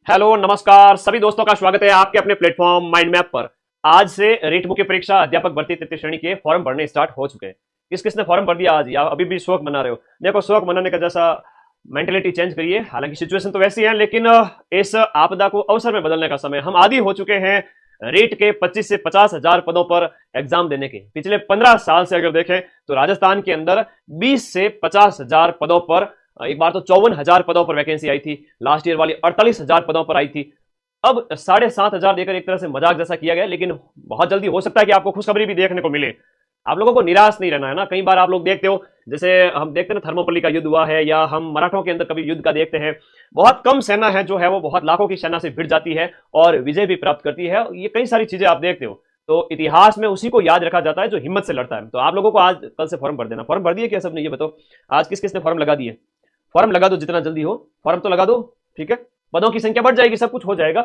Hello नमस्कार सभी दोस्तों का स्वागत है आपके अपने प्लेटफॉर्म माइंड मैप पर। आज से रेट मुख्य परीक्षा अध्यापक भर्ती तृतीय श्रेणी के फॉर्म भरने स्टार्ट हो चुके हैं। किस किसने फॉर्म भर दिया आज या अभी भी शौक मना रहे हो? देखो, शौक मनाने का जैसा मेंटेलिटी चेंज करिए। हालांकि सिचुएशन तो वैसी है, लेकिन इस आपदा को अवसर में बदलने का समय। हम आदी हो चुके हैं रेट के 25 से 50 हजार पदों पर एग्जाम देने के। पिछले 15 साल से अगर देखें तो राजस्थान के अंदर 20 से 50 हजार पदों पर, एक बार तो 54 हजार पदों पर वैकेंसी आई थी, लास्ट ईयर वाली 48 हजार पदों पर आई थी। अब 7,500 देकर एक तरह से मजाक जैसा किया गया, लेकिन बहुत जल्दी हो सकता है कि आपको खुशखबरी भी देखने को मिले। आप लोगों को निराश नहीं रहना है ना। कई बार आप लोग देखते हो, जैसे हम देखते हैं ना, थर्मोपल्ली का युद्ध हुआ है, या हम मराठों के अंदर कभी युद्ध का देखते हैं। बहुत कम सेना है जो है वो बहुत लाखों की सेना से भिड़ जाती है और विजय भी प्राप्त करती है। ये कई सारी चीजें आप देखते हो, तो इतिहास में उसी को याद रखा जाता है जो हिम्मत से लड़ता है। तो आप लोगों को आज कल से फॉर्म भर देना। फॉर्म भर दिए क्या सबने? ये बताओ, आज किस किसने फॉर्म लगा दिए? फॉर्म लगा दो जितना जल्दी हो, फॉर्म तो लगा दो। ठीक है, पदों की संख्या बढ़ जाएगी, सब कुछ हो जाएगा,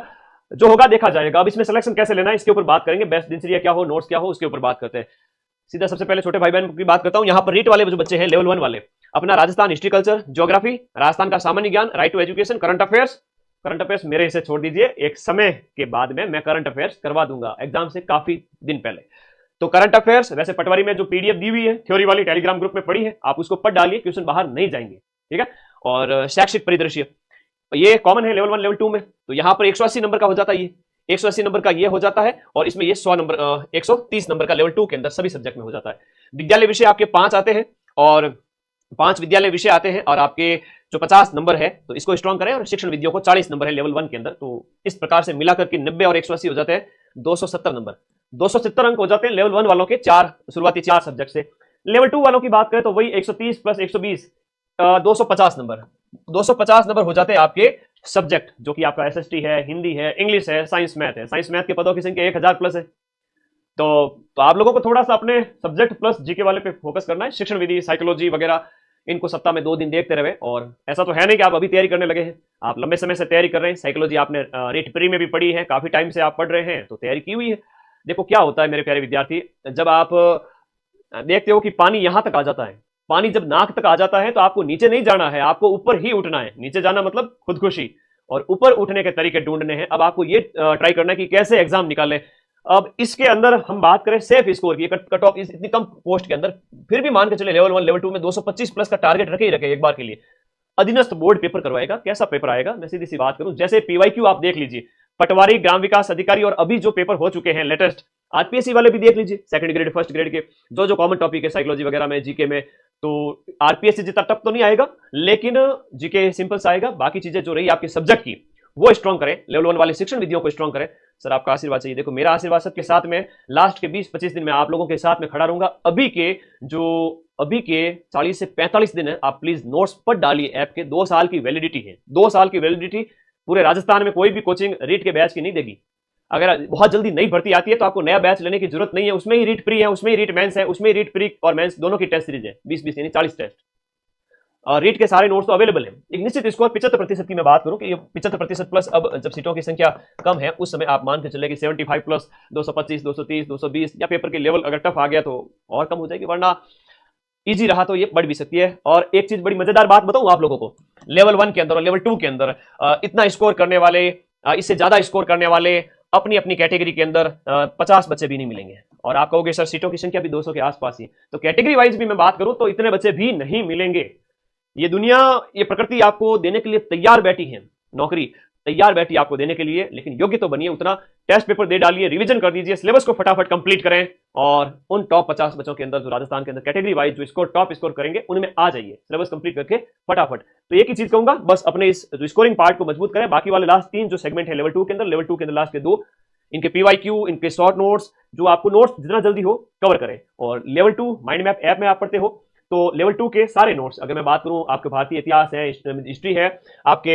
जो होगा देखा जाएगा। अब इसमें सिलेक्शन कैसे लेना है इसके ऊपर बात करेंगे। बेस्ट दिनचर्या क्या हो, नोट्स क्या हो, उसके ऊपर बात करते हैं। सीधा सबसे पहले छोटे भाई बहन की बात करता हूं। यहाँ पर रीट वाले जो बच्चे हैं, लेवल 1 वाले, अपना Rajasthan history culture geography, Rajasthan का सामान्य ज्ञान, right to education, current affairs. Current affairs मेरे हिस्से छोड़ दीजिए, एक समय के बाद में मैं करंट अफेयर्स करवा दूंगा एग्जाम से काफी दिन पहले। तो करंट अफेयर्स वैसे पटवारी में जो पीडीएफ दी हुई है थ्योरी वाली, टेलीग्राम ग्रुप में पड़ी है, आप उसको पढ़ डालिए, क्वेश्चन बाहर नहीं जाएंगे। ठीक है। और शैक्षिक परिदृश्य ये कॉमन है लेवल 1 लेवल 2 में। तो यहां पर 180 नंबर का हो जाता है, ये 180 नंबर का ये हो जाता है, और इसमें ये 100 नंबर 130 नंबर का लेवल 2 के अंदर सभी सब्जेक्ट में हो जाता है। विद्यालय विषय आपके 5 आते हैं, और 5 विद्यालय विषय आते हैं, और आपके जो 50 नंबर है तो इसको स्ट्रॉन्ग करें। और शिक्षण विधियों को 40 नंबर है लेवल 1 के अंदर। तो इस प्रकार से मिलाकर के 90 और 180 हो जाते हैं 270 नंबर। 270 अंक हो जाते हैं लेवल 1 वालों के शुरुआती 4 सब्जेक्ट से। लेवल 2 वालों की बात करें तो वही 130 प्लस 120 250 नंबर। 250 नंबर हो जाते हैं आपके सब्जेक्ट, जो कि आपका एसएसटी है, हिंदी है, इंग्लिश है, साइंस मैथ है। साइंस मैथ के पदों की संख्या 1000 प्लस है। तो आप लोगों को थोड़ा सा अपने सब्जेक्ट प्लस जीके वाले पे फोकस करना है। शिक्षण विधि, साइकोलॉजी वगैरह, इनको सप्ताह में 2 दिन देखते रहे। और ऐसा तो है नहीं कि आप अभी तैयारी करने लगे हैं, आप लंबे समय से तैयारी कर रहे हैं। साइकोलॉजी आपने रेट प्री में भी पढ़ी है, काफी टाइम से आप पढ़ रहे हैं, तो तैयारी की हुई है। देखो क्या होता है मेरे प्यारे विद्यार्थी, जब आप देखते हो कि पानी यहां तक आ जाता है, पानी जब नाक तक आ जाता है, तो आपको नीचे नहीं जाना है, आपको ऊपर ही उठना है। नीचे जाना मतलब खुदकुशी, और ऊपर उठने के तरीके ढूंढने हैं। अब आपको ये ट्राई करना है कि कैसे एग्जाम निकालें। अब इसके अंदर हम बात करें सेफ स्कोर की, कट ऑफ इतनी कम पोस्ट के अंदर, फिर भी मान के चले लेवल 1 लेवल 2 में 225 प्लस का टारगेट रखे ही रखे एक बार के लिए। अधीनस्थ बोर्ड पेपर करवाएगा। कैसा पेपर आएगा, मैं सीधी सी बात करूं, जैसे पीवाईक्यू आप देख लीजिए, पटवारी, ग्राम विकास अधिकारी, और अभी जो पेपर हो चुके हैं लेटेस्ट, आरपीएससी वाले भी देख लीजिए, सेकंड ग्रेड फर्स्ट ग्रेड के जो जो कॉमन टॉपिक है साइकोलॉजी वगैरह में, जीके में। तो आरपीएससी जितना टफ तो नहीं आएगा, लेकिन जीके सिंपल सा आएगा। बाकी चीजें जो रही आपके सब्जेक्ट की, वो स्ट्रॉन्ग करें। लेवल 1 वाले शिक्षण विधियों को स्ट्रॉन्ग करें। सर आपका आशीर्वाद चाहिए। देखो, मेरा आशीर्वाद सबके साथ में, लास्ट के 20-25 दिन में आप लोगों के साथ में खड़ा रहूंगा। अभी के 40 से 45 दिन है, आप प्लीज नोट्स पढ़ डालिए। ऐप के 2 साल की वैलिडिटी है, 2 साल की वैलिडिटी। पूरे राजस्थान में कोई भी कोचिंग रीट के बैच की नहीं देगी। अगर बहुत जल्दी नई भर्ती आती है तो आपको नया बैच लेने की जरूरत नहीं है। उसमें ही रीट प्री है, उसमें ही रीट मेंस है, उसमें ही रीट प्री और मेंस दोनों की टेस्ट सीरीज है, 20-20 यानी 40 टेस्ट। और रीट के सारे नोट्स तो अवेलेबल है। एक निश्चित स्कोर 75% की मैं बात करूं कि ये 75% प्लस, अब जब सीटों की संख्या कम है उस समय आप मान के चले कि 75 प्लस 225, 230, 220, या पेपर के लेवल अगर टफ आ गया तो और कम हो जाएगी, वरना इजी रहा तो ये बढ़ भी सकती है। और एक चीज बड़ी मजेदार बात बताऊं आप लोगों को, लेवल 1 के अंदर और लेवल 2 के अंदर इतना स्कोर करने वाले, इससे ज्यादा स्कोर करने वाले अपनी अपनी कैटेगरी के अंदर 50 बच्चे भी नहीं मिलेंगे। और आप कहोगे सर सीटों की संख्या भी 200 के आसपास ही, तो कैटेगरी वाइज भी मैं बात करूं तो इतने बच्चे भी नहीं मिलेंगे। ये दुनिया, ये प्रकृति आपको देने के लिए तैयार बैठी है, नौकरी तैयार बैठी आपको देने के लिए, लेकिन योग्य तो बनिए उतना। टेस्ट पेपर दे डालिए, रिवीजन कर दीजिए, सिलेबस को फटाफट कंप्लीट करें, और उन टॉप 50 बच्चों के अंदर जो राजस्थान के अंदर कैटेगरी वाइज जो स्कोर टॉप स्कोर करेंगे उनमें आ जाइए, सिलेबस कंप्लीट करके फटाफट। तो एक ही चीज कहूंगा, बस अपने इस स्कोरिंग पार्ट को मजबूत करें। बाकी वाले लास्ट 3 जो सेगमेंट है लेवल 2 के अंदर, लेवल 2 के अंदर लास्ट के 2, इनके पीवाईक्यू, इनके शॉर्ट नोट्स, जो आपको नोट्स जितना जल्दी हो कवर करें। और लेवल 2 माइंड मैप ऐप में आप पढ़ते हो तो लेवल 2 के सारे नोट्स, अगर मैं बात करूं, आपके भारतीय इतिहास है, हिस्ट्री है, आपके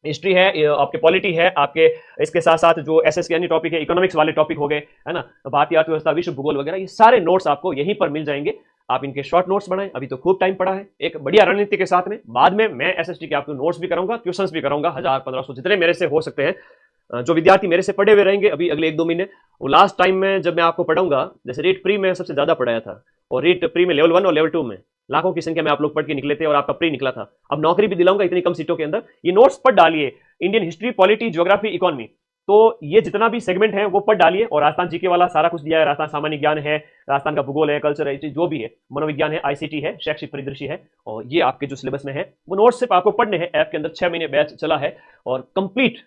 हिस्ट्री है, आपके पॉलिटी है, आपके इसके साथ साथ जो एसएस के अन्य टॉपिक है, इकोनॉमिक्स वाले टॉपिक हो गए, है ना, भारतीय अर्थव्यवस्था, विश्व भूगोल वगैरह, ये सारे नोट्स आपको यहीं पर मिल जाएंगे। आप इनके शॉर्ट नोट्स बनाएं, अभी तो खूब टाइम पड़ा है, एक बढ़िया रणनीति के साथ में। बाद में मैं एसएसटी के आपको नोट्स भी कराऊंगा, क्वेश्चंस भी कराऊंगा, 1000-1500 जितने मेरे से हो सकते हैं। जो विद्यार्थी मेरे से पढ़े हुए रहेंगे अभी अगले 1-2 महीने, वो लास्ट टाइम में जब मैं आपको पढ़ाऊंगा, जैसे रीट प्री में सबसे ज्यादा पढ़ाया था, और रीट प्री में लेवल 1 और लेवल 2 में लाखों की संख्या में आप लोग पढ़ के निकले थे और आपका प्री निकला था। अब नौकरी भी दिलाऊंगा इतनी कम सीटों के अंदर। ये नोट्स पढ़ डालिए, Indian history, polity, geography, economy, तो ये जितना भी सेगमेंट है वो पढ़ डालिए। और राजस्थान जीके वाला सारा कुछ दिया है, राजस्थान सामान्य ज्ञान है, राजस्थान का भूगोल है, कल्चर है, जो भी है, मनोविज्ञान है, आईसीटी है, शैक्षिक परिदृश्य है, और ये आपके जो सिलेबस में है वो नोट्स सिर्फ आपको पढ़ने हैं। ऐप के अंदर 6 महीने बैच चला है और complete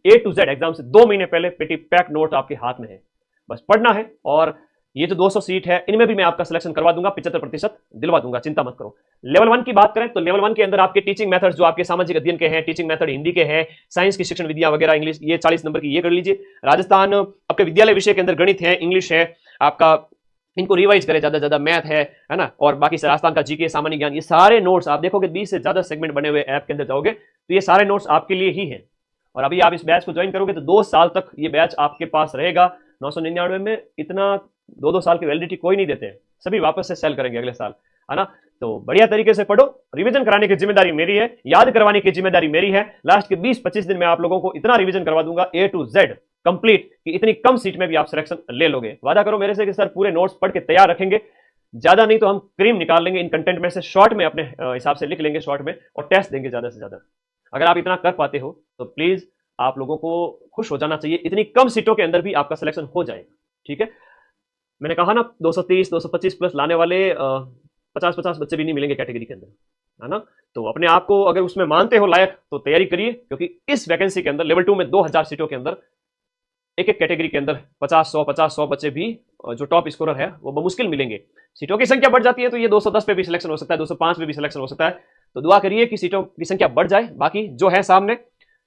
A to Z exam से 2 महीने पहले पेटी पैक नोट आपके हाथ में है, बस पढ़ना है। और ये जो 200 सीट है इनमें भी मैं आपका सिलेक्शन करवा दूंगा, 75% दिलवा दूंगा, चिंता मत करो। लेवल 1 की बात करें तो लेवल 1 के अंदर आपके टीचिंग मेथड्स जो आपके सामाजिक अध्ययन के हैं, टीचिंग मेथड हिंदी के हैं, साइंस की शिक्षण विद्या वगैरह, इंग्लिश, ये 40 नंबर की ये कर लीजिए। राजस्थान आपके विद्यालय विषय के अंदर गणित है, इंग्लिश है आपका, इनको रिवाइज करें, ज्यादा ज्यादा मैथ है ना, और बाकी से राजस्थान का जीके, सामान्य ज्ञान, ये सारे नोट्स आप देखोगे 20 से ज्यादा सेगमेंट बने हुए ऐप के अंदर जाओगे तो ये सारे नोट्स आपके लिए ही है। और अभी आप इस बैच को ज्वाइन करोगे तो 2 साल तक ये बैच आपके पास रहेगा। 999 में इतना 2-2 साल की वैलिडिटी कोई नहीं देते हैं, सभी वापस से सेल करेंगे अगले साल, है ना। तो बढ़िया तरीके से पढ़ो, रिवीजन कराने की जिम्मेदारी मेरी है, याद करवाने की जिम्मेदारी मेरी है। लास्ट के 20-25 दिन में आप लोगों को इतना रिवीजन करवा दूंगा A to Z कंप्लीट कि इतनी कम सीट में भी आप सिलेक्शन ले लोगे। वादा करो मेरे से कि सर पूरे नोट्स पढ़ के तैयार रखेंगे, ज्यादा नहीं तो हम क्रीम निकाल लेंगे इन कंटेंट में से, शॉर्ट में अपने हिसाब से लिख लेंगे शॉर्ट में, और टेस्ट देंगे ज्यादा से ज्यादा। अगर आप इतना कर पाते हो तो प्लीज आप लोगों को खुश हो जाना चाहिए, इतनी कम सीटों के अंदर भी आपका सिलेक्शन हो जाएगा, ठीक है। मैंने कहा ना 230 225 प्लस लाने वाले 50-50 बच्चे भी नहीं मिलेंगे कैटेगरी के अंदर, है ना। तो अपने आप को अगर उसमें मानते हो लायक तो तैयारी करिए, क्योंकि इस वैकेंसी के अंदर लेवल 2 में 2000 सीटों के अंदर एक एक कैटेगरी के अंदर 50-100 बच्चे भी जो टॉप स्कोरर है वो मुश्किल मिलेंगे। सीटों की संख्या बढ़ जाती है तो ये 210 पे भी सिलेक्शन हो सकता है, 205 पे भी सिलेक्शन हो सकता है। तो दुआ करिए कि सीटों की संख्या बढ़ जाए। बाकी जो है सामने,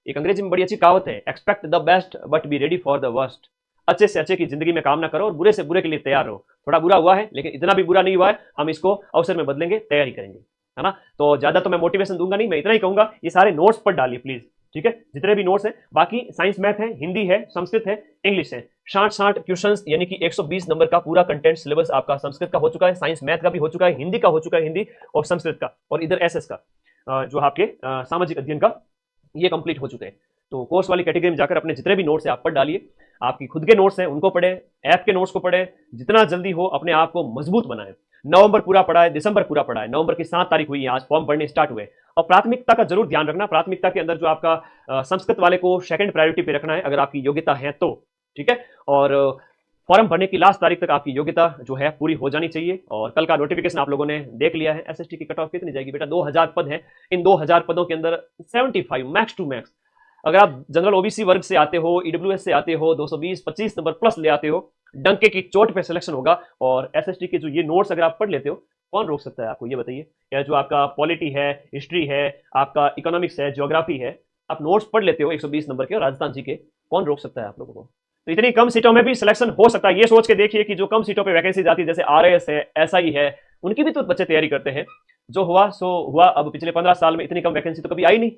एक अंग्रेजी में बड़ी अच्छी कहावत है, expect the best but be ready for the worst. अच्छे से अच्छे की जिंदगी में काम ना करो और बुरे से बुरे के लिए तैयार रहो। थोड़ा बुरा हुआ है लेकिन इतना भी बुरा नहीं हुआ है, हम इसको अवसर में बदलेंगे, तैयारी करेंगे, है ना। तो ज्यादा तो मैं मोटिवेशन दूंगा नहीं, मैं इतना ही कहूंगा ये सारे नोट्स पर डालिए प्लीज, ठीक है, जितने भी नोट्स हैं। बाकी साइंस मैथ है, हिंदी है, संस्कृत है, इंग्लिश है, 60 क्वेश्चंस यानी कि 120 नंबर का पूरा कंटेंट सिलेबस आपका संस्कृत का हो चुका है, साइंस मैथ का भी हो चुका है, हिंदी का हो चुका है, हिंदी और संस्कृत का, और इधर एसएस का जो आपके सामाजिक अध्ययन का, ये कंप्लीट हो चुके हैं। तो कोर्स वाली कैटेगरी में जाकर अपने जितने भी नोट्स हैं आप पढ़ डालिए, आपकी खुद के नोट्स हैं उनको पढ़ें, ऐप के नोट्स को पढ़ें, जितना जल्दी हो अपने आप को मजबूत बनाएं। नवंबर पूरा पड़ा है, दिसंबर पूरा पड़ा है, नवंबर की 7 तारीख हुई है, आज फॉर्म भरने स्टार्ट हुए। और प्राथमिकता का जरूर ध्यान रखना, प्राथमिकता के अंदर जो आपका संस्कृत वाले को सेकंड प्रायोरिटी पे रखना है अगर आपकी योग्यता है तो, ठीक है। और फॉर्म भरने की लास्ट तारीख तक आपकी योग्यता जो है पूरी हो जानी चाहिए। और कल का नोटिफिकेशन आप लोगों ने देख लिया है, एसएसटी की कट ऑफ कितनी जाएगी बेटा, 2000 पद है, इन 2000 पदों के अंदर 75 मैक्स टू मैक्स, अगर आप जनरल ओबीसी वर्ग से आते हो, ईडब्ल्यूएस से आते हो, 220-25 नंबर प्लस ले आते हो, डंके की चोट पे सिलेक्शन होगा। और एसएसटी के जो ये नोट्स अगर आप पढ़ लेते हो, कौन रोक सकता है आपको, ये बताइए। या जो आपका पॉलिटी है, हिस्ट्री है, आपका इकोनॉमिक्स है, ज्योग्राफी है, आप नोट्स पढ़ लेते हो 120 नंबर के और राजस्थान जी के, कौन रोक सकता है आप लोगों को। तो इतनी कम सीटों में भी सिलेक्शन हो सकता है। ये सोच के देखिए कि जो कम सीटों पे वैकेंसी जाती है, जैसे आरएएस है, एसआई है, उनकी भी तो बच्चे तैयारी करते हैं। जो हुआ सो हुआ, अब पिछले 15 साल में इतनी कम वैकेंसी तो कभी आई नहीं।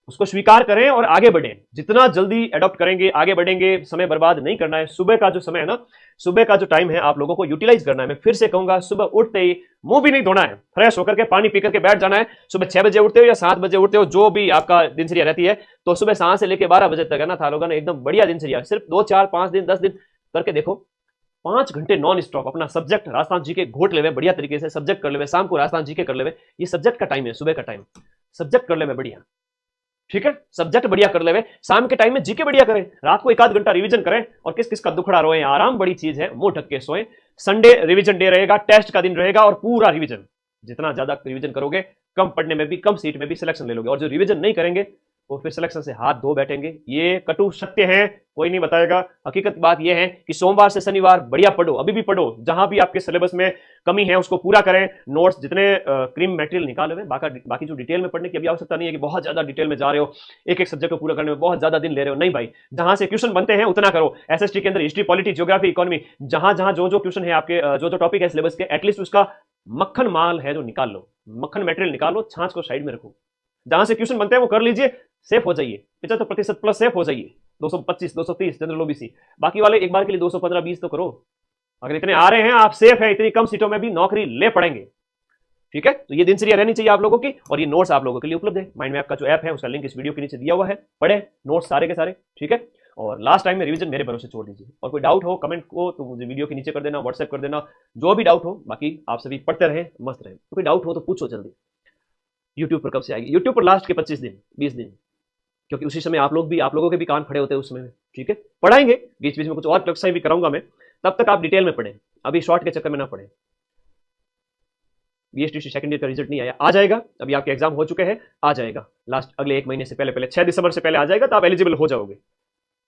उसको स्वीकार करें और आगे बढ़ें, जितना जल्दी अडॉप्ट करेंगे आगे बढ़ेंगे, समय बर्बाद नहीं करना है। सुबह का जो समय है ना, सुबह का जो टाइम है आप लोगों को यूटिलाइज करना है। मैं फिर से कहूंगा, सुबह उठते ही मुंह भी नहीं धोना है, फ्रेश होकर के पानी पी करके बैठ जाना है। सुबह 6 बजे उठते हो या 7 बजे उठते हो, जो भी आपका दिनचर्या रहती है, तो सुबह 7 से लेकर 12 बजे तक है ना, था लोगों ने एकदम बढ़िया दिनचर्या, सिर्फ 2 4 5 दिन 10 दिन करके देखो, 5 घंटे नॉन स्टॉप अपना सब्जेक्ट राजस्थान जी के घोट लेवे, बढ़िया तरीके से सब्जेक्ट कर लेवे, शाम को राजस्थान जी के कर लेवे। ये सब्जेक्ट का टाइम है, सुबह का टाइम सब्जेक्ट कर लेवे बढ़िया, ठीक है, सब्जेक्ट बढ़िया कर लेवे। शाम के टाइम में जीके बढ़िया करें, रात को 1 आध घंटा रिवीजन करें, और किस किस का दुखड़ा रोए, आराम बड़ी चीज है, मुंह ढक के सोए। संडे रिवीजन डे रहेगा, टेस्ट का दिन रहेगा, और पूरा रिवीजन, जितना ज्यादा रिवीजन करोगे कम पढ़ने में भी, कम सीट में भी सिलेक्शन ले लोगे। और जो रिवीजन नहीं करेंगे वो फिर सिलेक्शन से हाथ धो बैठेंगे। ये कटु सत्य है, कोई नहीं बताएगा। हकीकत बात ये है कि सोमवार से शनिवार बढ़िया पढ़ो, अभी भी पढ़ो, जहां भी आपके सिलेबस में कमी है उसको पूरा करें। नोट्स जितने क्रीम मटेरियल निकाले हुए, बाकी जो डिटेल में पढ़ने की अभी आवश्यकता नहीं है कि बहुत ज्यादा डिटेल में जा रहे हो, एक एक सब्जेक्ट को पूरा करने में बहुत ज्यादा दिन ले रहे हो, नहीं भाई, जहां से क्वेश्चन बनते हैं उतना करो। एसएसटी के अंदर हिस्ट्री, पॉलिटी, ज्योग्राफी, इकोनॉमी, जहां जहां जो क्वेश्चन है आपके, जो टॉपिक है सिलेबस के, एटलीस्ट उसका मक्खन माल है जो निकाल लो, मक्खन मटेरियल निकालो, छाछ को साइड में रखो, जहां से क्वेश्चन बनते हैं वो कर लीजिए, सेफ हो जाइए, 75% प्लस सेफ हो जाइए। 225 230 जनरल ओबीसी, बाकी वाले एक बार के लिए 215-20 तो करो। अगर इतने आ रहे हैं आप सेफ है, इतनी कम सीटों में भी नौकरी ले पड़ेंगे, ठीक है। तो ये दिनचर्या रहनी चाहिए आप लोगों की, और ये नोट्स आप लोगों के लिए उपलब्ध है। माइंड मैप का जो ऐप है उसका लिंक इस वीडियो के नीचे दिया हुआ है, पढ़े नोट्स सारे के सारे, ठीक है। और लास्ट टाइम में रिवीजन मेरे भरोसे छोड़ दीजिए। और कोई डाउट हो कमेंट को तो मुझे वीडियो के नीचे कर देना, व्हाट्सएप कर देना, जो भी डाउट हो। बाकी आप सभी पढ़ते रहे, मस्त रहे। तो कोई डाउट हो तो पूछो जल्दी। यूट्यूब पर कब से आएगी? यूट्यूब पर लास्ट के 25 दिन 20 दिन, क्योंकि उसी समय आप लोगों के भी कान खड़े होते हैं उसमें। ठीक है, पढ़ाएंगे बीच बीच में, कुछ और कक्षाएं भी कराऊंगा मैं, तब तक आप डिटेल में पढ़ें, अभी शॉर्ट के चक्कर में ना पढ़ें। बीएसटीसी सेकंड ईयर का रिजल्ट नहीं आया, आ जाएगा। अभी आपके एग्जाम हो चुके हैं, आ जाएगा लास्ट अगले 1 महीने से पहले 6 दिसंबर से पहले आ जाएगा, तो आप एलिजिबल हो जाओगे।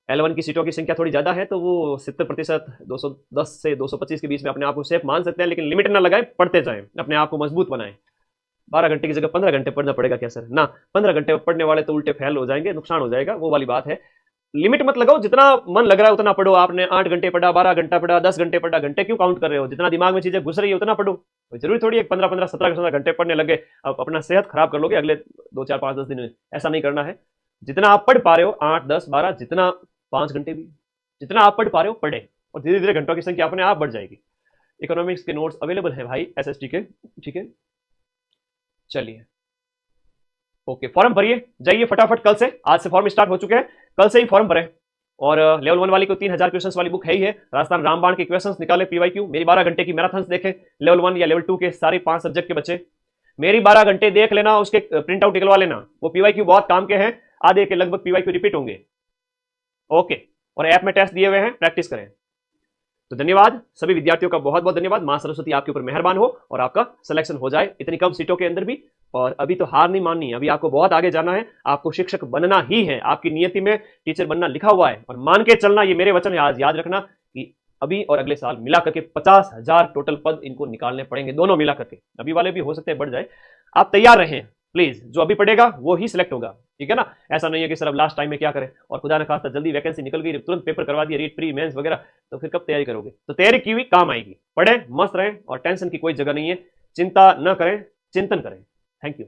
L1 की सीटों की संख्या थोड़ी ज्यादा है, तो वो 70%, 210 से 225 के बीच में अपने आप को सेफ मान सकते हैं, लेकिन लिमिट ना लगाएं, पढ़ते जाएं, अपने आप को मजबूत बनाएं। 12 घंटे की जगह 15 घंटे पढ़ना पड़ेगा क्या सर? ना, 15 घंटे पढ़ने वाले तो उल्टे फेल हो जाएंगे, नुकसान हो जाएगा, वो वाली बात है। लिमिट मत लगाओ, जितना मन लग रहा है उतना पढ़ो। आपने 8 घंटे पढ़ा, 12 घंटा पढ़ा, 10 घंटे पढ़ा, घंटे क्यों काउंट कर रहे हो? जितना दिमाग में चीजें घुस रही है उतना पढ़ो। जरूरी थोड़ी है 15-15, 17 घंटे पढ़ने लगे अब अपना सेहत खराब कर लोगे अगले 2, 4, 5, 10 दिन में। ऐसा नहीं करना है। जितना आप पढ़ पा रहे हो, 8, 10, 12, जितना 5 घंटे भी, जितना आप पढ़ पा रहे हो पढ़े, और धीरे धीरे घंटों की संख्या अपने आप बढ़ जाएगी। इकोनॉमिक्स के नोट्स अवेलेबल है भाई SST के। ठीक है, चलिए ओके, फॉर्म भरिए, जाइए फटाफट। कल से, आज से फॉर्म स्टार्ट हो चुके हैं, कल से ही फॉर्म भरें। और लेवल 1 वाली को 3000 क्वेश्चंस वाली बुक है ही है, राजस्थान रामबाण के क्वेश्चंस निकाले, PYQ। मेरी 12 घंटे की मैराथन देखें, लेवल 1 या लेवल 2 के सारे 5 सब्जेक्ट के बच्चे मेरी 12 घंटे देख लेना, उसके प्रिंट आउट निकलवा लेना। वो PYQ बहुत काम के हैं, आधे के लगभग PYQ रिपीट होंगे। ओके, और ऐप में टेस्ट दिए हुए हैं, प्रैक्टिस करें। तो धन्यवाद सभी विद्यार्थियों का, बहुत बहुत धन्यवाद। मां सरस्वती आपके ऊपर मेहरबान हो और आपका सिलेक्शन हो जाए इतनी कम सीटों के अंदर भी। और अभी तो हार नहीं माननी, अभी आपको बहुत आगे जाना है, आपको शिक्षक बनना ही है, आपकी नियति में टीचर बनना लिखा हुआ है। और मान के चलना, ये मेरे वचन है, आज याद रखना कि अभी और अगले साल मिला करके 50,000 टोटल पद इनको निकालने पड़ेंगे, दोनों मिला करके। अभी वाले भी हो सकते हैं बढ़ जाए, आप तैयार रहें प्लीज। जो अभी पढ़ेगा वो ही सिलेक्ट होगा, ठीक है ना? ऐसा नहीं है कि सर अब लास्ट टाइम में क्या करें, और खुदा न खास्ता जल्दी वैकेंसी निकल गई, तुरंत पेपर करवा दिया, रीट प्री मेंस वगैरह, तो फिर कब तैयारी करोगे? तो तैयारी की हुई काम आएगी। पढ़े, मस्त रहें, और टेंशन की कोई जगह नहीं है। चिंता न करें, चिंतन करें। Thank you.